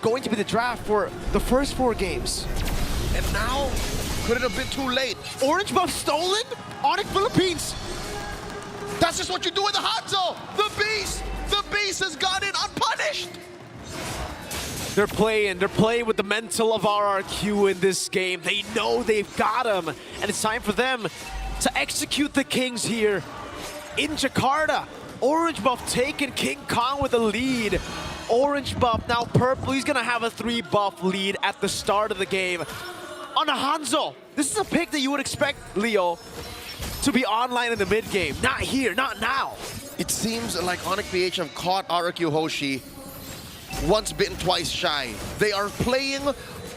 going to be the draft for the first 4 games. And now, could it have been too late? Orange buff stolen? ONIC Philippines. That's just what you do with the Hanzo! The beast has gone in unpunished! They're playing with the mental of RRQ in this game. They know they've got him, and it's time for them to execute the Kings here in Jakarta. Orange buff taken, King Kong with the lead. Orange buff now purple. He's gonna have a 3 buff lead at the start of the game. On a Hanzo, this is a pick that you would expect, Leo, to be online in the mid game. Not here, not now. It seems like ONIC PH have caught RRQ HOSHI once bitten, twice shy. They are playing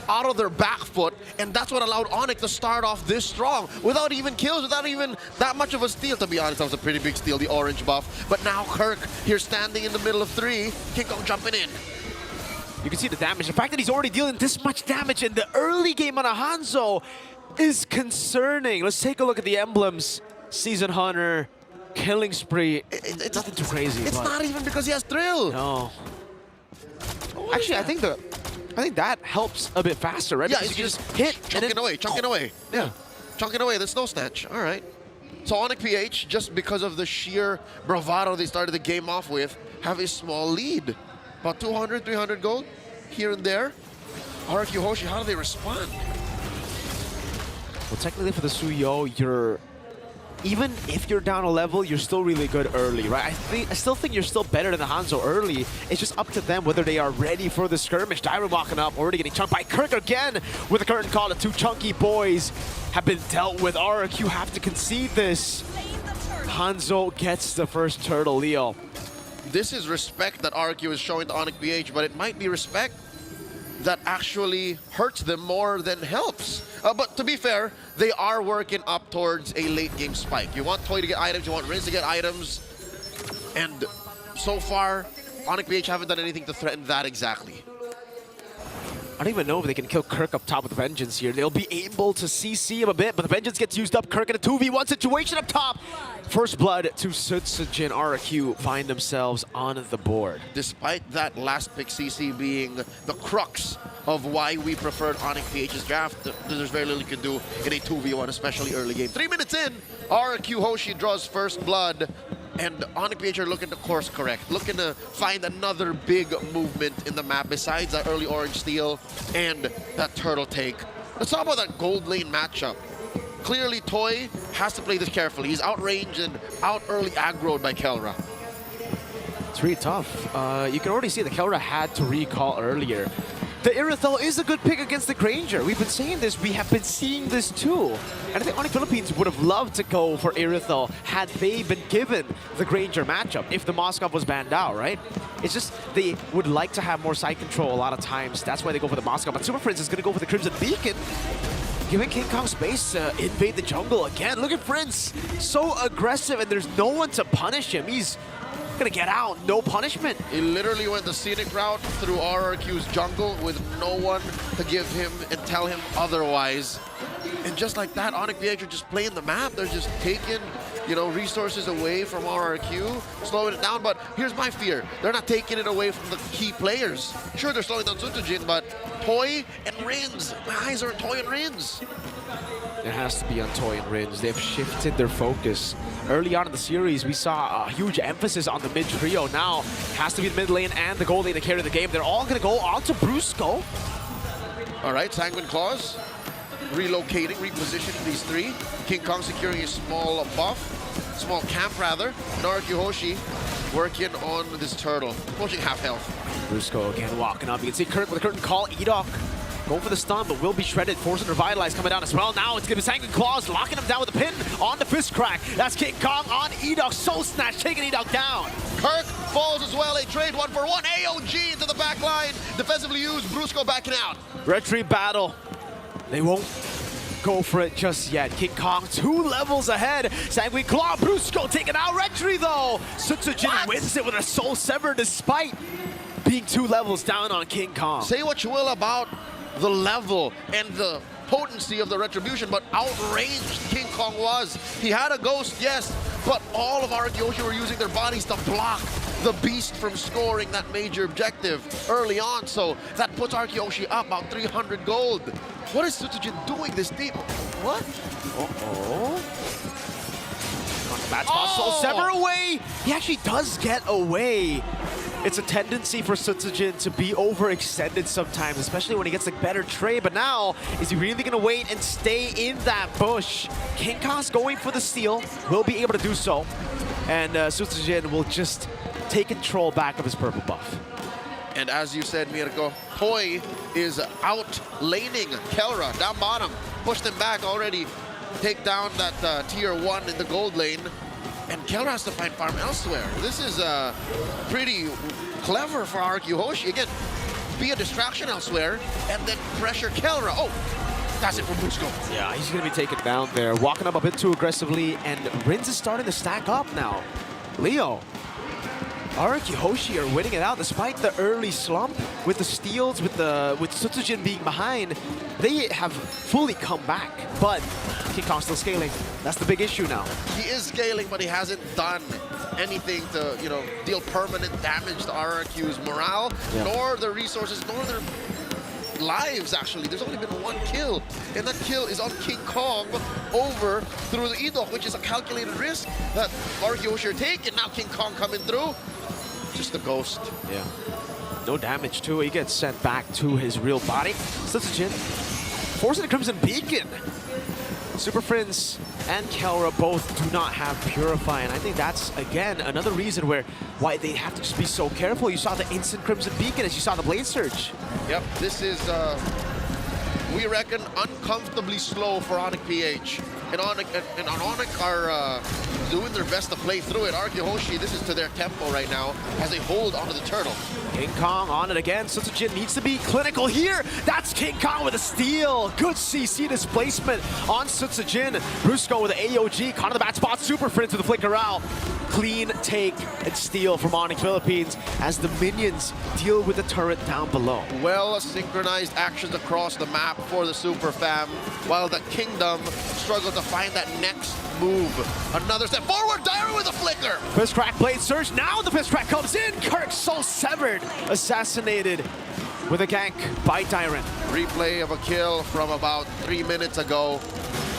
out of their back foot, and that's what allowed ONIC to start off this strong without even kills, without even that much of a steal. To be honest, that was a pretty big steal, the orange buff. But now Kirk here standing in the middle of 3, King Kong jumping in. You can see the damage. The fact that he's already dealing this much damage in the early game on a Hanzo is concerning. Let's take a look at the emblems. Season Hunter, killing spree. It's nothing too crazy. It's not even because he has thrill. No. Actually, I think that helps a bit faster, right? Yeah, because it's you just can just hit, chunking away, chunking away. Yeah, chunking away. There's no snatch. All right. So ONIC PH, just because of the sheer bravado they started the game off with, have a small lead. About 200, 300 gold here and there. RRQ HOSHI, how do they respond? Well, technically for the Suyo, even if you're down a level, you're still really good early, right? I still think you're still better than the Hanzo early. It's just up to them whether they are ready for the skirmish. Dyron walking up, already getting chunked by Kirk again with a curtain call. The 2 chunky boys have been dealt with. RRQ have to concede this. Hanzo gets the first turtle, Leo. This is respect that RRQ is showing to ONIC PH, but it might be respect that actually hurts them more than helps. But to be fair, they are working up towards a late game spike. You want Toy to get items, you want Riz to get items, and so far, ONIC PH haven't done anything to threaten that exactly. I don't even know if they can kill Kirk up top with Vengeance here. They'll be able to CC him a bit, but the Vengeance gets used up. Kirk in a 2v1 situation up top. First blood to Sutsujin. RRQ find themselves on the board. Despite that last pick CC being the crux of why we preferred ONIC PH's draft, there's very little you can do in a 2v1, especially early game. 3 minutes in, RRQ HOSHI draws first blood. And ONIC PH are looking to course correct, looking to find another big movement in the map besides that early orange steal and that turtle take. Let's talk about that gold lane matchup. Clearly, Toy has to play this carefully. He's outranged and out early aggroed by Kelra. It's really tough. You can already see that Kelra had to recall earlier. The Irithel is a good pick against the Granger. We've been saying this, we have been seeing this too. And I think ONIC Philippines would have loved to go for Irithel had they been given the Granger matchup, if the Moskov was banned out, right? It's just they would like to have more side control a lot of times. That's why they go for the Moskov. But Super Prince is going to go for the Crimson Beacon, giving King Kong space to invade the jungle again. Look at Prince, so aggressive, and there's no one to punish him. He's gonna get out, no punishment. He literally went the scenic route through RRQ's jungle with no one to give him and tell him otherwise. And just like that, ONIC PH are just playing the map. They're just taking, you know, resources away from RRQ, slowing it down. But here's my fear. They're not taking it away from the key players. Sure, they're slowing down Sutsujin, but Toy and Rins. My eyes are on Toy and Rins. It has to be on Toy and Rins. They've shifted their focus. Early on in the series, we saw a huge emphasis on the mid trio. Now, has to be the mid lane and the gold lane to carry the game. They're all going to go on to Brusco. All right, Sanguine Claws relocating, repositioning these 3. King Kong securing a small buff, small camp rather. And RRQ HOSHI working on this turtle, pushing half health. Brusco again walking up. You can see Kirk with a curtain call. Edok going for the stun, but will be shredded. Force and Revitalize coming down as well. Now it's going to be Sanguine Claws locking him down with a pin on the fist crack. That's King Kong on Edok. Soul Snatch taking Edok down. Kirk falls as well. A trade 1-for-1. AOG into the back line. Defensively used. Brusco backing out. Retreat battle. They won't go for it just yet. King Kong 2 levels ahead. Sanguine Claw. Brusco taking out Retreat though. Sutsujin wins it with a Soul Sever despite being 2 levels down on King Kong. Say what you will about the level and the potency of the retribution, but outraged King Kong was. He had a ghost, yes, but all of RRQ HOSHI were using their bodies to block the beast from scoring that major objective early on. So that puts RRQ HOSHI up about 300 gold. What is Sutsujin doing this deep? What? Match boss Soul Sever away. He actually does get away. It's a tendency for Sutsujin to be overextended sometimes, especially when he gets a better trade. But now, is he really going to wait and stay in that bush? King Kong's going for the steal. Will be able to do so. And Sutsujin will just take control back of his purple buff. And as you said, Mirko, Toy is out laning Kelra down bottom. Pushed him back already. Take down that tier 1 in the gold lane. And Kelra has to find farm elsewhere. This is pretty clever for RRQ HOSHI. Again, be a distraction elsewhere and then pressure Kelra. Oh, that's it from Brusco. Yeah, he's going to be taken down there. Walking up a bit too aggressively, and Rins is starting to stack up now. Leo, RRQ HOSHI are winning it out despite the early slump with the steals, with Sutsujin being behind. They have fully come back, but King Kong's still scaling. That's the big issue now. He is scaling, but he hasn't done anything to, you know, deal permanent damage to RRQ's morale, nor their resources, nor their lives, actually. There's only been one kill, and that kill is on King Kong over through the Idok, which is a calculated risk that RRQ HOSHI are taking. Now King Kong coming through. Just a ghost. Yeah. No damage too. He gets sent back to his real body. Sutsujin forcing the Crimson Beacon. Super Friends and Kelra both do not have Purify, and I think that's, again, another reason why they have to just be so careful. You saw the instant Crimson Beacon as you saw the Blade Surge. Yep, this is, we reckon, uncomfortably slow for ONIC PH. And ONIC are doing their best to play through it. RRQ HOSHI, this is to their tempo right now as they hold onto the turtle. King Kong on it again. Sutsujin needs to be clinical here. That's King Kong with a steal. Good CC displacement on Sutsujin. Brusco with the AOG. Caught in the bad spot. Super Friends with the flicker out. Clean take and steal from ONIC Philippines as the minions deal with the turret down below. Well synchronized actions across the map for the Super Fam, while the Kingdom struggle to find that next move. Another step forward, Dyron with a flicker. Fist crack Blade Surge. Now the fist crack comes in. Kirk Soul Severed. Assassinated with a gank by Dyron. Replay of a kill from about 3 minutes ago.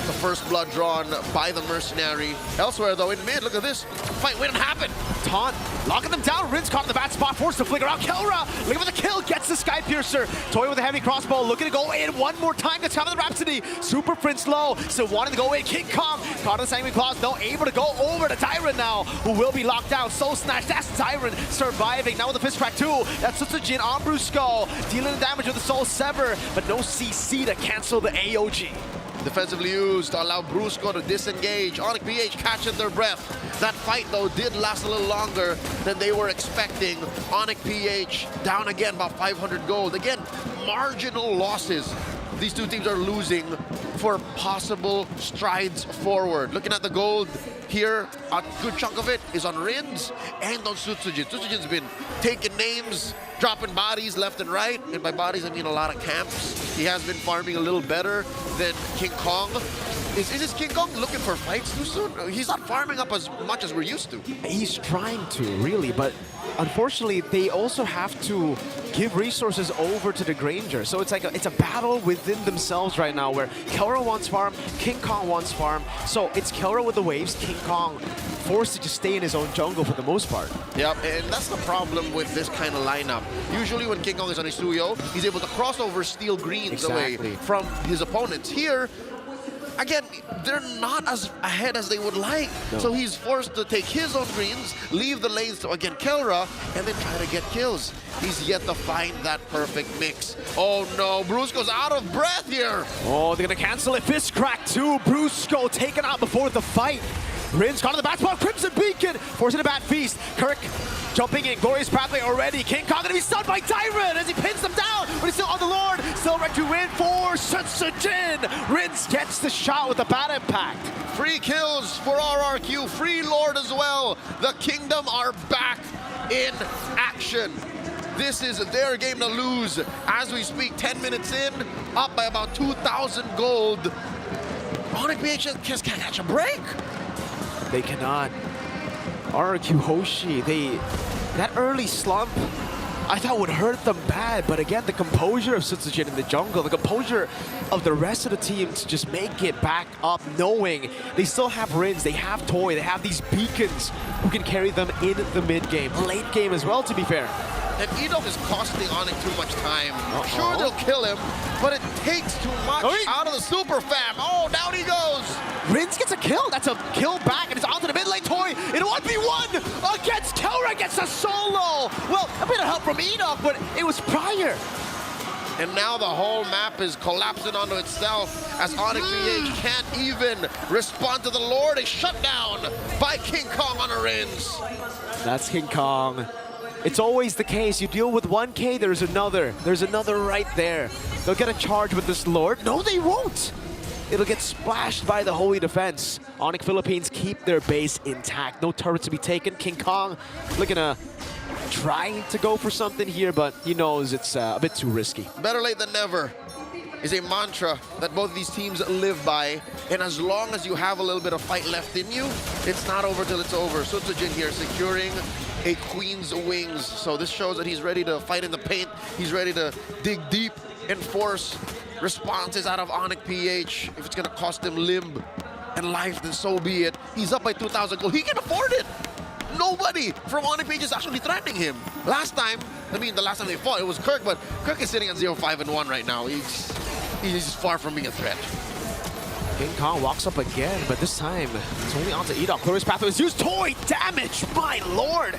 The first blood drawn by the mercenary. Elsewhere though, in mid, look at this. Fight wouldn't happen. Taunt, locking them down. Rins caught in the bad spot, forced to flicker out. Kelra, looking for the kill, gets the Sky Piercer. Toy with a heavy crossbow, looking to go in one more time. Gets covered the Rhapsody. Super Prince low, still wanting to go in. King Kong caught in the Sanguine Claws, no, able to go over to Dyron now, who will be locked down. Soul Snatch, that's Dyron surviving. Now with the Fist Crack too. That's Sutsujin on Brusco, dealing the damage with the Soul Sever, but no CC to cancel the AOG. Defensively used to allow Brusco to disengage. ONIC PH catching their breath. That fight, though, did last a little longer than they were expecting. ONIC PH down again, about 500 gold. Again, marginal losses. These two teams are losing for possible strides forward. Looking at the gold here, a good chunk of it is on Rins and on Sutsujin. Sutsujin's been taking names, dropping bodies left and right. And by bodies, I mean a lot of camps. He has been farming a little better than King Kong. Is this King Kong looking for fights too soon? He's not farming up as much as we're used to. He's trying to, really, but unfortunately, they also have to give resources over to the Granger. So it's like it's a battle within themselves right now where Kelra wants farm, King Kong wants farm. So it's Kelra with the waves, King Kong forced to just stay in his own jungle for the most part. Yep, and that's the problem with this kind of lineup. Usually when King Kong is on his Suyo, he's able to cross over, steal greens away from his opponents. Here, again, they're not as ahead as they would like. No. So he's forced to take his own greens, leave the lanes to, again, Kelra, and then try to get kills. He's yet to find that perfect mix. Oh no, Brusco's out of breath here. Oh, they're gonna cancel it. Fist crack too. Brusco taken out before the fight. Rins caught in the back spot. Crimson Beacon forcing a bad feast. Kirk jumping in. Glorious Pathway already. King Kong gonna be stunned by Dyron as he pins them down, but he's still on the Lord. Still ready to win for Sutsujin. Rins gets the shot with a bad impact. Free kills for RRQ. Free Lord as well. The Kingdom are back in action. This is their game to lose. As we speak, 10 minutes in, up by about 2,000 gold. ONIC PH just can't catch a break. They cannot. RRQ HOSHI, That early slump, I thought would hurt them bad, but again, the composure of Sutsujin in the jungle, the composure of the rest of the team to just make it back up, knowing they still have Rins, they have Toy, they have these beacons who can carry them in the mid game, late game as well, to be fair. And Edom is costing ONIC too much time. Sure, they'll kill him, but it takes too much out of the super fam. Oh, down he goes. Rins gets a kill. That's a kill back, and it's onto the mid lane. Toy in 1v1 against Kelra, gets a solo. Well, a bit of help from Enoch, but it was prior. And now the whole map is collapsing onto itself as ONIC PH can't even respond to the Lord. A shutdown by King Kong on a Rins. That's King Kong. It's always the case. You deal with 1K, there's another. There's another right there. They'll get a charge with this Lord. No, they won't. It'll get splashed by the Holy Defense. ONIC Philippines keep their base intact. No turrets to be taken. King Kong looking to try to go for something here, but he knows it's a bit too risky. Better late than never is a mantra that both of these teams live by. And as long as you have a little bit of fight left in you, it's not over till it's over. Sutsujin here securing a Queen's Wings. So this shows that he's ready to fight in the paint. He's ready to dig deep and force responses out of ONIC PH. If it's gonna cost him limb and life, then so be it. He's up by 2,000 gold. He can afford it. Nobody from ONIC PH is actually threatening him. Last time, I mean, the last time they fought, it was Kirk, but Kirk is sitting at 0-5-1 right now. He's far from being a threat. King Kong walks up again, but this time it's only onto Edok. Glorious Pathway is used. Toy damage, my lord!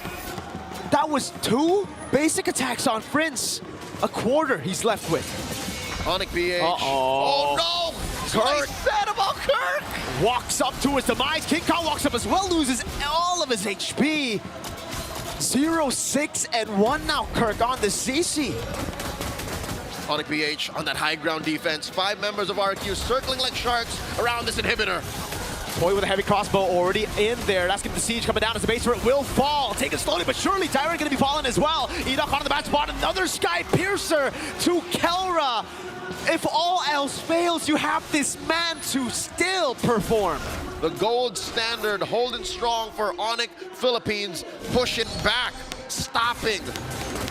That was 2 basic attacks on Prince. A quarter he's left with. ONIC PH. Oh no! That's what he said about Kirk! Walks up to his demise. King Kong walks up as well, loses all of his HP. 0-6-1 now, Kirk on the CC. ONIC PH on that high ground defense. 5 members of RRQ circling like sharks around this inhibitor. Toy with a heavy crossbow already in there. That's getting the siege coming down as the base turret will fall. Take it slowly but surely. Tyrant going to be falling as well. Enoch on the back spot. Another Sky Piercer to Kelra. If all else fails, you have this man to still perform. The gold standard holding strong for ONIC Philippines, pushing back, stopping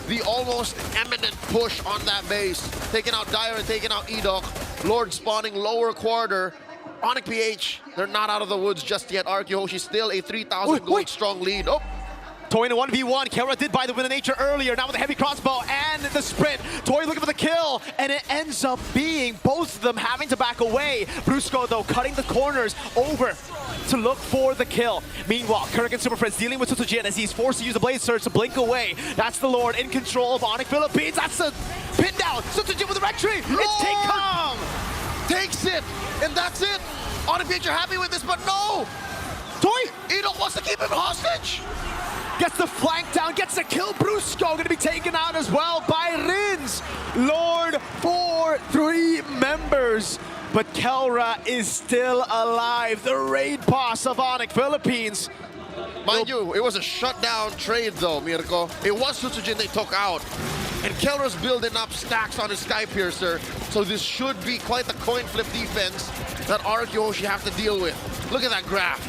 the almost imminent push on that base. Taking out Dyer and taking out Edok. Lord spawning lower quarter. ONIC PH, they're not out of the woods just yet. RRQ HOSHI still a 3,000 gold strong lead. Oh. Toy in a 1v1. Kelra did buy the win of nature earlier. Now with a heavy crossbow and the sprint. Toy looking for the kill, and it ends up being both of them having to back away. Brusco, though, cutting the corners over to look for the kill. Meanwhile, Kirk and Super Friends dealing with Sutsujin as he's forced to use the Blade Surge to blink away. That's the Lord in control of ONIC Philippines. That's a pin down. Sutsujin with the red tree. It's King Kong. Takes it, and that's it. ONIC PH are happy with this, but no. Toy. Edok wants to keep him hostage. Gets the flank down, gets the kill. Brusco going to be taken out as well by Rins. Lord for 3 members. But Kelra is still alive. The raid boss of ONIC Philippines. Mind you, it was a shutdown trade though, Mirko. It was Sutsujin they took out. And Kelra's building up stacks on his Sky Piercer. So this should be quite the coin flip defense that RRQ HOSHI have to deal with. Look at that graph.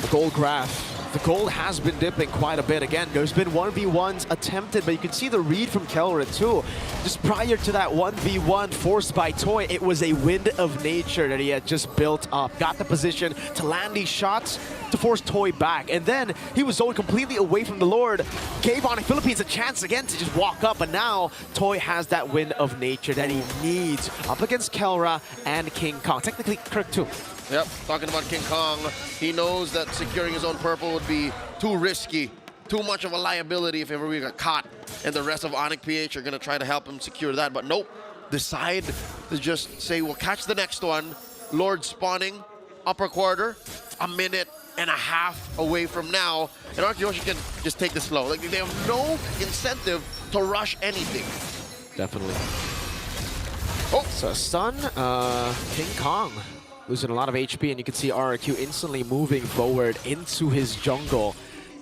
The gold graph. The gold has been dipping quite a bit. Again, there's been 1v1s attempted, but you can see the read from Kelra too. Just prior to that 1v1 forced by Toy, it was a wind of nature that he had just built up. Got the position to land these shots to force Toy back. And then he was zoned completely away from the Lord. Gave ONIC Philippines a chance again to just walk up, but now Toy has that wind of nature that he needs up against Kelra and King Kong. Technically, Kirk too. Yep, talking about King Kong, he knows that securing his own purple would be too risky, too much of a liability if ever we got caught, and the rest of ONIC PH are going to try to help him secure that, but nope, decide to just say, we'll catch the next one. Lord spawning, upper quarter, 1.5 minutes away from now, and RRQ HOSHI can just take this slow. Like, they have no incentive to rush anything. Definitely. Oh, so stun, King Kong. Losing a lot of HP, and you can see RRQ instantly moving forward into his jungle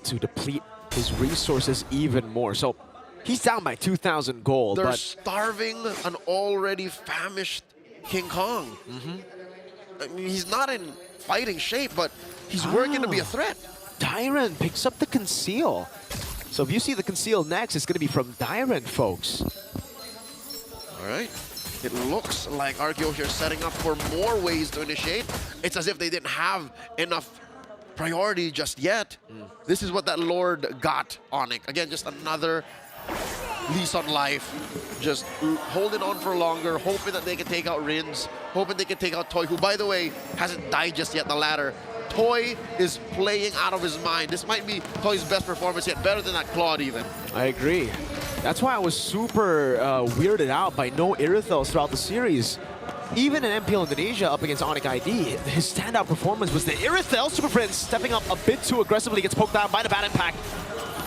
to deplete his resources even more. So he's down by 2,000 gold. They're but starving an already famished King Kong. I mean, he's not in fighting shape, but he's working to be a threat. Dyron picks up the conceal. So if you see the conceal next, it's going to be from Dyron, folks. All right. It looks like RRQ HOSHI are setting up for more ways to initiate. It's as if they didn't have enough priority just yet. This is what that Lord got ONIC. Again, just another lease on life. Just holding on for longer, hoping that they can take out Rins, hoping they can take out Toy, who, by the way, hasn't died just yet, the ladder. Toy is playing out of his mind. This might be Toy's best performance yet, better than that Claude even. I agree. That's why I was super weirded out by no Irithels throughout the series. Even in MPL Indonesia up against ONIC ID, his standout performance was the Irithel Super Prince stepping up a bit too aggressively, gets poked down by the Bad Impact.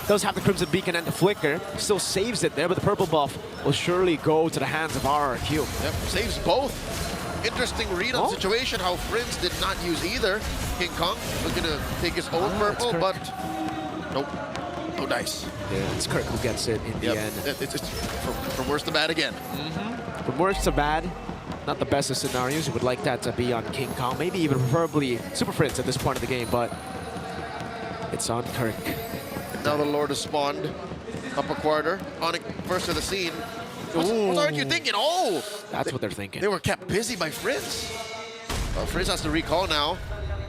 Does have the Crimson Beacon and the Flicker, still saves it there, but the purple buff will surely go to the hands of RRQ. Yep, saves both. Interesting read on situation, how Prince did not use either. King Kong looking to take his own purple, but nope, no dice. Yeah, it's Kirk who gets it in the end. It's from worse to bad again. From worse to bad, not the best of scenarios. You would like that to be on King Kong, maybe even preferably Super Prince at this point of the game, but it's on Kirk. Now the Lord has spawned up a quarter. ONIC first to the scene. What's RRQ thinking? Oh! That's what they're thinking. They were kept busy by Fritz. Fritz has to recall now.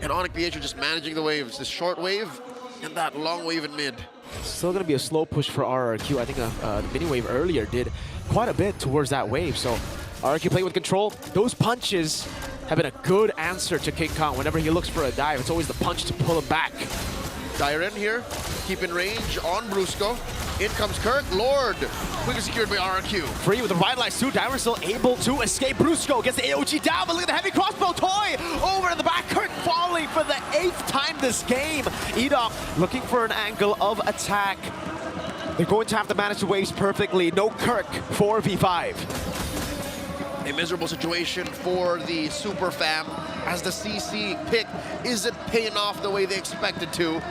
And ONIC PH are just managing the waves. This short wave and that long wave in mid. Still going to be a slow push for RRQ. I think the mini wave earlier did quite a bit towards that wave. So RRQ playing with control. Those punches have been a good answer to King Kong. Whenever he looks for a dive, it's always the punch to pull him back. Dyron here, keeping range on Brusco. In comes Kirk. Lord, quickly secured by RRQ. Free with the Revitalize too. Dyron still able to escape. Brusco gets the AOG down, but look at the heavy crossbow. Toy over to the back. Kirk falling for the 8th time this game. Edok looking for an angle of attack. They're going to have to manage the waves perfectly. No Kirk, 4v5. A miserable situation for the Super Fam as the CC pick isn't paying off the way they expected to.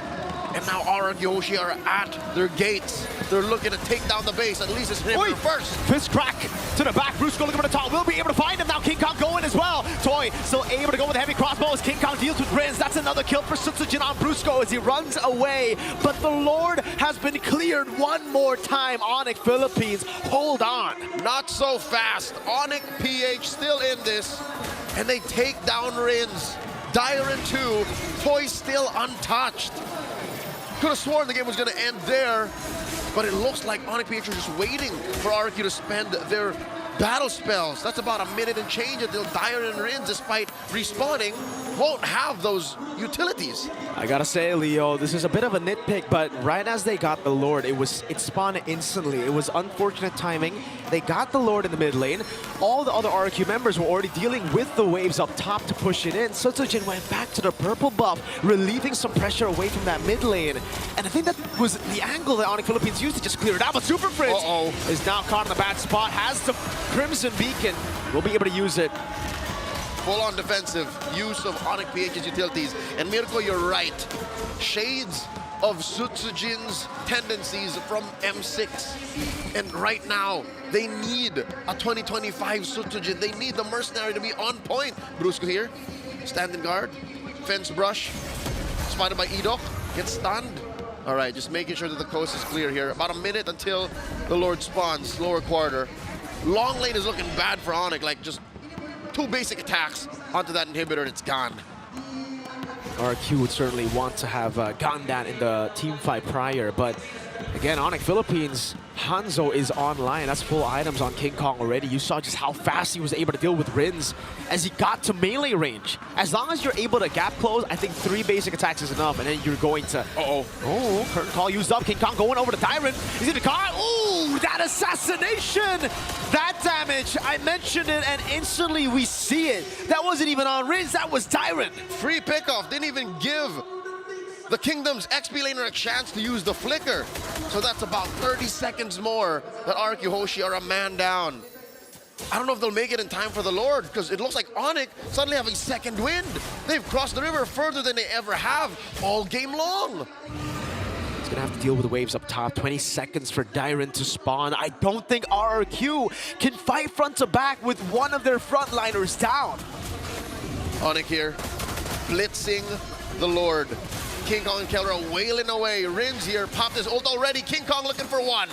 And now RRQ HOSHI are at their gates. They're looking to take down the base. At least it's him first. Fist crack to the back. Brusco looking for the top. Will be able to find him now. King Kong going as well. Toy still able to go with the heavy crossbow as King Kong deals with Rins. That's another kill for Sutsujin on Brusco as he runs away. But the Lord has been cleared one more time. ONIC Philippines, hold on. Not so fast. ONIC PH still in this. And they take down Rins. Dyron 2. Toy still untouched. Could have sworn the game was going to end there, but it looks like ONIC PH are just waiting for RRQ to spend their battle spells. That's about a minute and change until Dyron and Rins, despite respawning, won't have those utilities. I gotta say, Leo, this is a bit of a nitpick, but right as they got the Lord, it spawned instantly. It was unfortunate timing. They got the Lord in the mid lane. All the other RRQ members were already dealing with the waves up top to push it in. Sutsujin went back to the purple buff, relieving some pressure away from that mid lane. And I think that was the angle that ONIC Philippines used to just clear it out. But Super Prince is now caught in the bad spot, has the Crimson Beacon, will be able to use it. Full-on defensive use of ONIC PH's utilities. And Mirko, you're right. Shades of Sutsujin's tendencies from M6. And right now, they need a 2025 Sutsujin. They need the Mercenary to be on point. Brusco here, standing guard, fence brush, spotted by Edok, gets stunned. All right, just making sure that the coast is clear here. About a minute until the Lord spawns, lower quarter. Long lane is looking bad for ONIC, like just 2 basic attacks onto that inhibitor and it's gone. RRQ would certainly want to have gotten that in the team fight prior, but again, ONIC Philippines, Hanzo is online. That's full items on King Kong already. You saw just how fast he was able to deal with Rins as he got to melee range. As long as you're able to gap close, I think 3 basic attacks is enough, and then you're going to... Curtain call used up. King Kong going over to Dyron. He's in the car. Ooh, that assassination! That damage, I mentioned it, and instantly we see it. That wasn't even on Rins, that was Dyron. Free pickoff, didn't even give the Kingdom's XP laner a chance to use the flicker. So that's about 30 seconds more that RRQ HOSHI are a man down. I don't know if they'll make it in time for the Lord, because it looks like ONIC suddenly having second wind. They've crossed the river further than they ever have all game long. He's gonna have to deal with the waves up top. 20 seconds for Dyron to spawn. I don't think RRQ can fight front to back with one of their frontliners down. ONIC here, blitzing the Lord. King Kong and Kelra wailing away. Rins here popped his ult already. King Kong looking for one.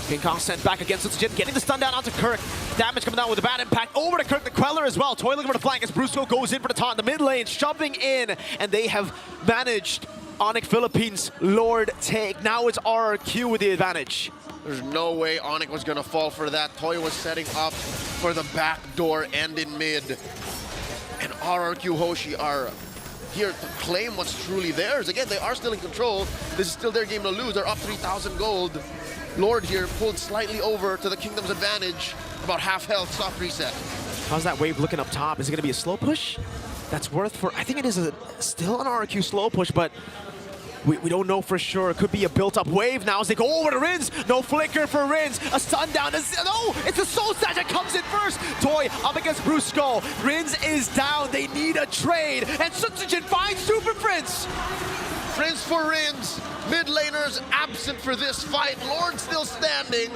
King Kong sent back against Sutsujin, getting the stun down onto Kirk. Damage coming down with a bad impact over to Kirk, the Queller as well. Toy looking for the flank as Brusco goes in for the taunt. The mid lane shoving in, and they have managed ONIC Philippines Lord take. Now it's RRQ with the advantage. There's no way ONIC was gonna fall for that. Toy was setting up for the back door and in mid. And RRQ Hoshi are here to claim what's truly theirs. Again, they are still in control. This is still their game to lose. They're up 3,000 gold. Lord here pulled slightly over to the Kingdom's advantage. About half health, soft reset. How's that wave looking up top? Is it going to be a slow push? That's worth for... I think it is still an RRQ slow push, but we don't know for sure. It could be a built-up wave now as they go over to Rins. No flicker for Rins. A stun down. No, it's a Soul Snatch that comes in first. Toy up against Brusco. Rins is down. They need a trade. And Sutsujin finds Super Prince. Prince for Rins. Mid laners absent for this fight. Lord still standing.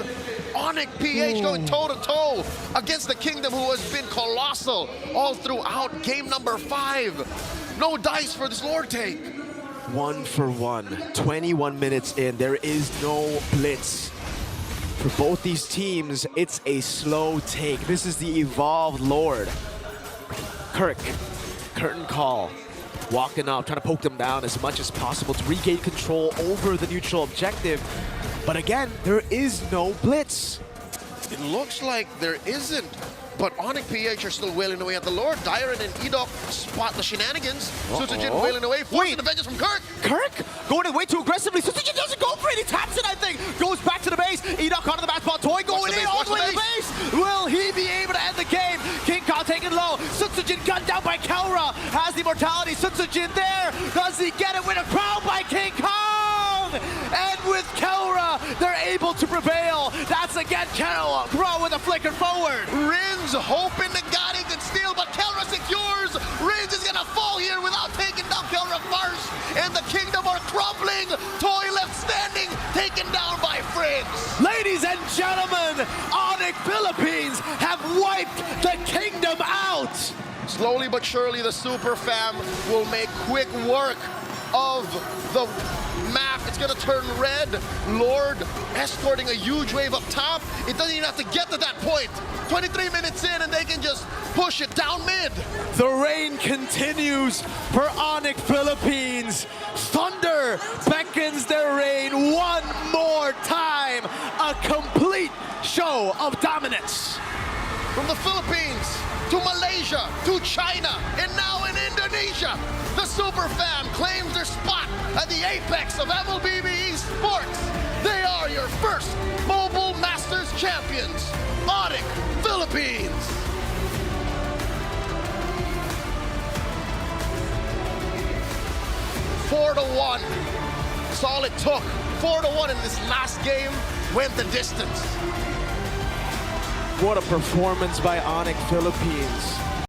ONIC PH going toe-to-toe against the Kingdom, who has been colossal all throughout game number 5. No dice for this Lord take. 1 for 1. 21 minutes in. There is no blitz. For both these teams, it's a slow take. This is the evolved Lord. Kirk, curtain call. Walking up, trying to poke them down as much as possible to regain control over the neutral objective. But again, there is no blitz. It looks like there isn't. But ONIC PH are still wailing away at the Lord. Dyron and Edok spot the shenanigans. Sutsujin wailing away, forcing the vengeance from Kirk. Kirk going in way too aggressively. Sutsujin doesn't go for it. He taps it, I think. Goes back to the base. Edok onto the back spot. Toy going in all the way to the base. Will he be able to end the game? King Kong taken low. Sutsujin gunned down by Kelra. Has the mortality. Sutsujin there. Does he get it with a crown by King Kong? And with Kelra, they're able to prevail. That's again Kelra with a flicker forward. Rins hoping to God he could steal, but Kelra secures. Rins is gonna fall here without taking down Kelra first. And the Kingdom are crumbling. Toy left standing, taken down by Fritz. Ladies and gentlemen, ONIC Philippines have wiped the Kingdom out. Slowly but surely, the Super Fam will make quick work of the map. It's gonna turn red. Lord escorting a huge wave up top. It doesn't even have to get to that point. 23 minutes in and they can just push it down mid. The reign continues for ONIC Philippines. Thunder beckons their reign one more time. A complete show of dominance. From the Philippines to Malaysia to China and now in Indonesia, the Super Fam claims their spot at the apex of MLBB Esports. They are your first Mobile Masters champions, ONIC Philippines. Four to 1. That's all it took. 4 to 1 in this last game went the distance. What a performance by ONIC Philippines.